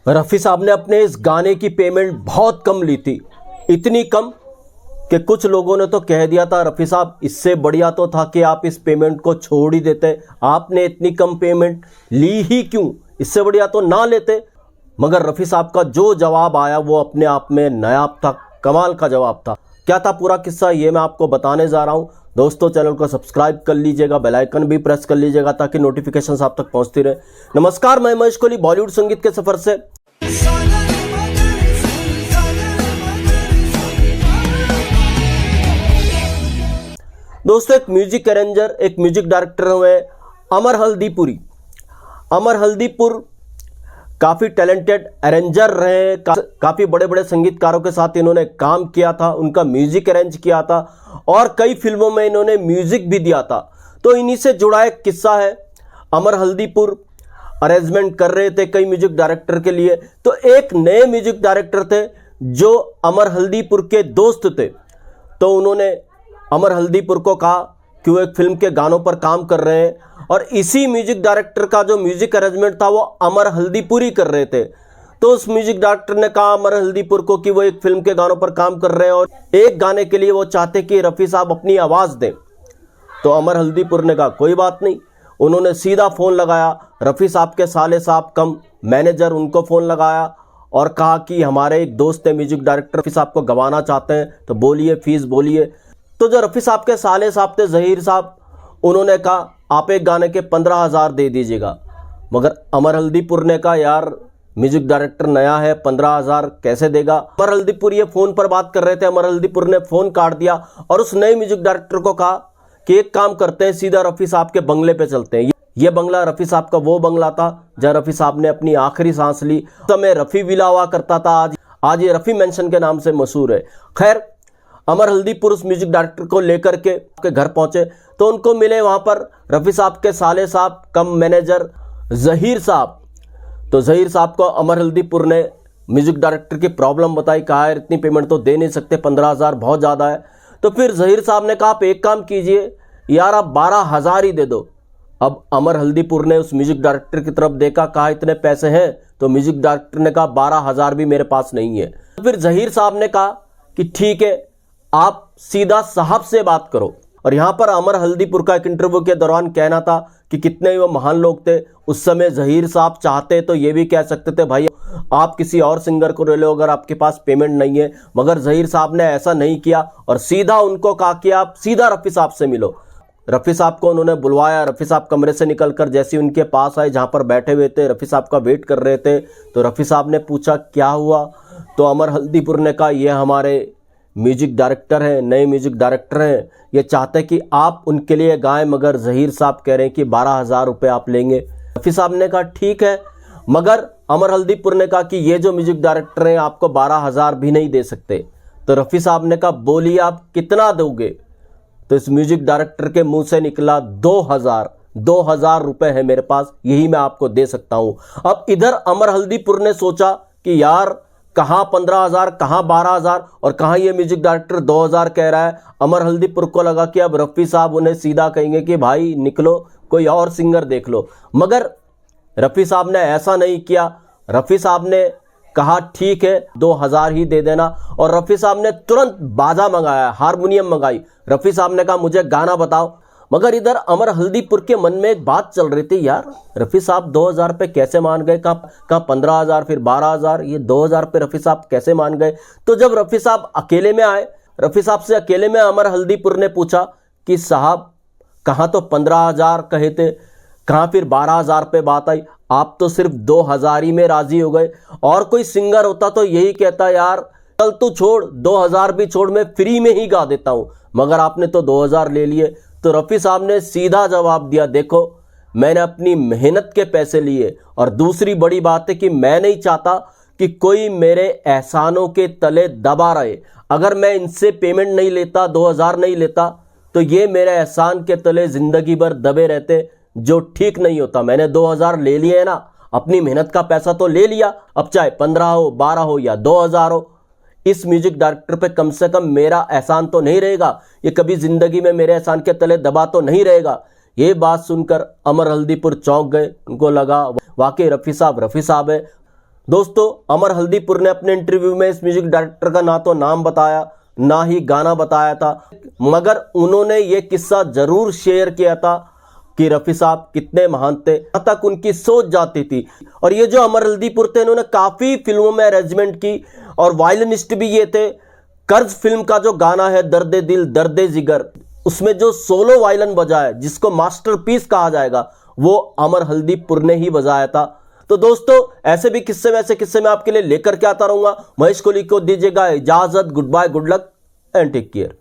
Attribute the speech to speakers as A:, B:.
A: रफ़ी साहब ने अपने इस गाने की पेमेंट बहुत कम ली थी, इतनी कम कि कुछ लोगों ने तो कह दिया था रफ़ी साहब इससे बढ़िया तो था कि आप इस पेमेंट को छोड़ ही देते, आपने इतनी कम पेमेंट ली ही क्यों, इससे बढ़िया तो ना लेते। मगर रफ़ी साहब का जो जवाब आया वो अपने आप में नायाब था, कमाल का जवाब था। क्या था पूरा किस्सा ये मैं आपको बताने जा रहा हूँ। दोस्तों चैनल को सब्सक्राइब कर लीजिएगा, बेल आइकन भी प्रेस कर लीजिएगा ताकि नोटिफिकेशंस आप तक पहुंचती रहे। नमस्कार, मैं महेश कोहली बॉलीवुड संगीत के सफर से। दोस्तों एक म्यूजिक अरेंजर, एक म्यूजिक डायरेक्टर हुए अमर हल्दीपुरी। अमर हल्दीपुर काफ़ी टैलेंटेड अरेंजर रहे, काफ़ी बड़े बड़े संगीतकारों के साथ इन्होंने काम किया था, उनका म्यूजिक अरेंज किया था और कई फिल्मों में इन्होंने म्यूजिक भी दिया था। तो इन्हीं से जुड़ा एक किस्सा है। अमर हल्दीपुर अरेंजमेंट कर रहे थे कई म्यूजिक डायरेक्टर के लिए, तो एक नए म्यूजिक डायरेक्टर थे जो अमर हल्दीपुर के दोस्त थे। तो उन्होंने अमर हल्दीपुर को कहा कि वो एक फिल्म के गानों पर काम कर रहे हैं और इसी म्यूजिक डायरेक्टर का जो म्यूजिक अरेंजमेंट था वो अमर हल्दीपुरी कर रहे थे। तो उस म्यूजिक डायरेक्टर ने कहा अमर हल्दीपुर को कि वो एक फिल्म के गानों पर काम कर रहे हैं और एक गाने के लिए वो चाहते कि रफ़ी साहब अपनी आवाज़ दें। तो अमर हल्दीपुर ने कहा कोई बात नहीं। उन्होंने सीधा फ़ोन लगाया रफ़ी साहब के साले साहब कम मैनेजर, उनको फ़ोन लगाया और कहा कि हमारे एक दोस्त है म्यूजिक डायरेक्टर, रफ़ी साहब को गंवाना चाहते हैं तो बोलिए, फीस बोलिए। तो जो रफ़ी साहब के साले साहब थे ज़हीर साहब, उन्होंने कहा आप एक गाने के 15,000 दे दीजिएगा। मगर अमर हल्दीपुर ने कहा यार म्यूजिक डायरेक्टर नया है, 15,000 कैसे देगा। अमर हल्दीपुर ये फ़ोन पर बात कर रहे थे, अमर हल्दीपुर ने फ़ोन काट दिया और उस नए म्यूजिक डायरेक्टर को कहा कि एक काम करते हैं, सीधा रफ़ी साहब के बंगले पे चलते हैं। ये बंगला रफ़ी साहब का वो बंगला था जहाँ रफ़ी साहब ने अपनी आखिरी सांस ली। उस समय रफ़ी विला हुआ करता था, आज ये रफ़ी मेंशन के नाम से मशहूर है। खैर, अमर हल्दीपुर उस म्यूजिक डायरेक्टर को लेकर के घर पहुंचे तो उनको मिले वहां पर रफ़ी साहब के साले साहब कम मैनेजर ज़हीर साहब। तो ज़हीर साहब को अमर हल्दीपुर ने म्यूजिक डायरेक्टर की प्रॉब्लम बताई, कहा है इतनी पेमेंट तो दे नहीं सकते, 15,000 बहुत ज़्यादा है। तो फिर ज़हीर साहब ने कहा आप एक काम कीजिए यार, आप 12,000 ही दे दो। अब अमर हल्दीपुर ने उस म्यूजिक डायरेक्टर की तरफ देखा, कहा इतने पैसे हैं? तो म्यूजिक डायरेक्टर ने कहा 12,000 भी मेरे पास नहीं है। तो फिर ज़हीर साहब ने कहा कि ठीक है, आप सीधा साहब से बात करो। और यहाँ पर अमर हल्दीपुर का एक इंटरव्यू के दौरान कहना था कि कितने ही वो महान लोग थे उस समय। ज़हीर साहब चाहते तो ये भी कह सकते थे भाई आप किसी और सिंगर को ले लो अगर आपके पास पेमेंट नहीं है, मगर ज़हीर साहब ने ऐसा नहीं किया और सीधा उनको कहा कि आप सीधा रफ़ी साहब से मिलो। रफ़ी साहब को उन्होंने बुलवाया। रफ़ी साहब कमरे से निकलकर जैसे उनके पास आए, जहाँ पर बैठे हुए थे रफ़ी साहब का वेट कर रहे थे, तो रफ़ी साहब ने पूछा क्या हुआ। तो अमर हल्दीपुर ने कहा ये हमारे म्यूजिक डायरेक्टर हैं, नए म्यूजिक डायरेक्टर हैं, ये चाहते कि आप उनके लिए गाएं, मगर ज़हीर साहब कह रहे हैं कि 12,000 रुपये आप लेंगे। रफ़ी साहब ने कहा ठीक है, मगर अमर हल्दीपुर ने कहा कि ये जो म्यूजिक डायरेक्टर हैं आपको 12,000 भी नहीं दे सकते। तो रफ़ी साहब ने कहा बोलिए आप कितना दोगे। तो इस म्यूजिक डायरेक्टर के मुंह से निकला 2,000 रुपये है मेरे पास, यही मैं आपको दे सकता हूं। अब इधर अमर हल्दीपुर ने सोचा कि यार कहाँ 15,000, कहाँ 12,000 और कहाँ ये म्यूजिक डायरेक्टर 2,000 कह रहा है। अमर हल्दीपुर को लगा कि अब रफ़ी साहब उन्हें सीधा कहेंगे कि भाई निकलो, कोई और सिंगर देख लो। मगर रफ़ी साहब ने ऐसा नहीं किया। रफ़ी साहब ने कहा ठीक है 2,000 ही दे देना और रफ़ी साहब ने तुरंत बाजा मंगाया, हारमोनियम मंगाई। रफ़ी साहब ने कहा मुझे गाना बताओ। मगर इधर अमर हल्दीपुर के मन में एक बात चल रही थी, यार रफ़ी साहब 2,000 पे कैसे मान गए, कहाँ 15,000 फिर 12,000, ये 2,000 पे रफ़ी साहब कैसे मान गए। तो जब रफ़ी साहब अकेले में आए, रफ़ी साहब से अकेले में अमर हल्दीपुर ने पूछा कि साहब कहाँ तो 15,000 कहे थे, कहाँ फिर 12,000 पे बात आई, आप तो सिर्फ 2,000 ही में राजी हो गए। और कोई सिंगर होता तो यही कहता यार चल तू छोड़, 2,000 भी छोड़, मैं फ्री में ही गा देता हूँ, मगर आपने तो 2,000 ले लिए। तो रफ़ी साहब ने सीधा जवाब दिया देखो मैंने अपनी मेहनत के पैसे लिए और दूसरी बड़ी बात है कि मैं नहीं चाहता कि कोई मेरे एहसानों के तले दबा रहे। अगर मैं इनसे पेमेंट नहीं लेता, 2,000 नहीं लेता, तो ये मेरे एहसान के तले ज़िंदगी भर दबे रहते, जो ठीक नहीं होता। मैंने 2,000 ले लिए है ना, अपनी मेहनत का पैसा तो ले लिया, अब चाहे 15 हो, 12 हो या 2,000 हो, इस म्यूजिक डायरेक्टर पे कम से कम मेरा एहसान तो नहीं रहेगा, ये कभी जिंदगी में मेरे एहसान के तले दबा तो नहीं रहेगा। ये बात सुनकर अमर हल्दीपुर चौंक गए, उनको लगा वाकई रफ़ी साहब है। दोस्तों अमर हल्दीपुर ने अपने इंटरव्यू में इस म्यूजिक डायरेक्टर का ना तो नाम बताया ना ही गाना बताया था, मगर उन्होंने ये किस्सा जरूर शेयर किया था कि रफ़ी साहब कितने महान थे, यहाँ तक उनकी सोच जाती थी। और ये जो अमर हल्दीपुर थे इन्होंने काफ़ी फिल्मों में अरेंजमेंट की और वायलिनिस्ट भी ये थे। कर्ज फिल्म का जो गाना है दर्दे दिल दर्दे जिगर, उसमें जो सोलो वायलिन बजा है जिसको मास्टरपीस कहा जाएगा, वो अमर हल्दीपुर ने ही बजाया था। तो दोस्तों ऐसे भी किस्से में, ऐसे किस्से में आपके लिए लेकर के आता रहूंगा। महेश कोहली को दीजिएगा इजाजत। Goodbye, good luck and take care.